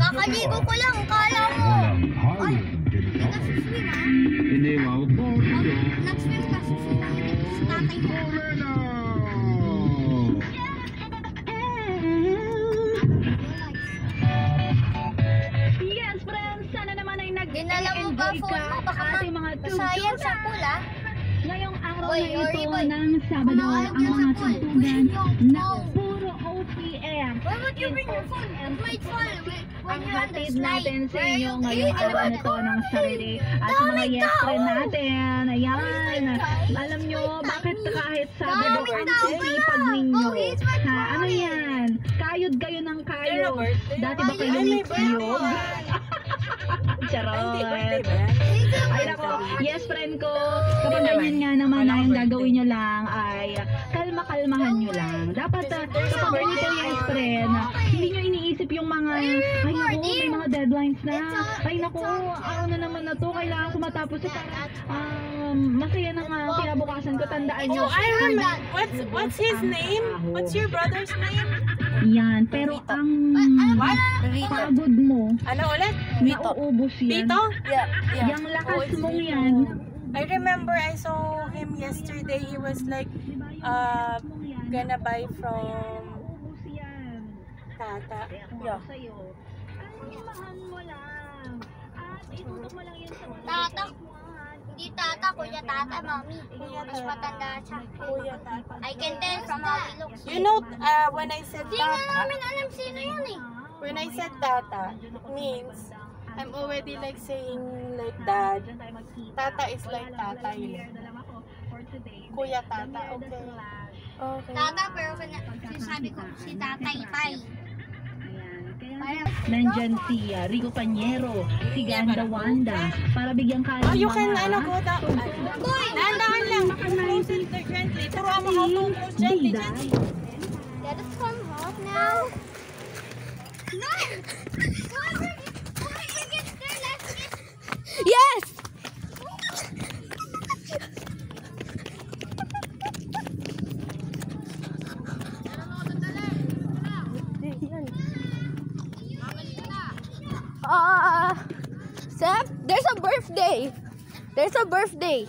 Kakaligo ko lang, kala mo. Ay, hindi ka suswim ha? Hindi, wow. Nag-swim ka, suswim sa tatay mo. Yes, friends, sana naman ay Dinala mo ba phone mo? Baka masayang sa pula. Ngayong araw Boy, na ito boy. ng Sabado, ang mga tugtugan na puro OPM. Why would you bring your phone? It might fall when Ang you're on the hatid slide. natin sa inyo ngayong araw na ito ng sarili at sa mga yes friend natin. Ayan. Alam nyo, bakit kahit Sabado ang sipag ninyo? Ha, ano yan? Kayod kayo ng kayod. Dati ba kayo niyog? Charot. Ay nako, yes friend ko, kapag ganyan nga naman na yung gagawin nyo lang ay kalma-kalmahan nyo lang. Dapat kapag ganito yes friend, hindi nyo iniisip yung mga, ay nako, may mga deadlines na. Ay nako, ano na naman na to, kailangan ko matapos ito. Masaya na nga kinabukasan ko, tandaan nyo. Oh, I remember. What's his name? What's your brother's name? Yan, pero ang pagod mo, Ano ulit? nauubos yan. Tito? Yung lakas mong yan, I remember I saw him yesterday. He was like, gonna buy from nauubos yan. Tata. Sa'yo. Kalmahan mo lang. At itutok mo lang yan sa Tata. Hindi tata, kuya tata, mami. Mas matanda siya. Kuya Tata. I can tell from how he looks. You know, when I said Hindi nga Tata, namin alam sino yun eh. when I said Tata, it means I'm already like saying like Dad. Tata is like tatay. Kuya Tata, okay. Okay. Tata, pero sinasabi ko si tatay pay. Nandyan si Rico Pañero, si Ganda Wanda, para bigyan ka Oh, ng you can mga go down. Boy! Dahan lang. Close it gently. Turuan mo how to close gently, bida. gently. Let us come home now. No! Why you get there? Let's get... Yes! Seth, there's a birthday. There's a birthday.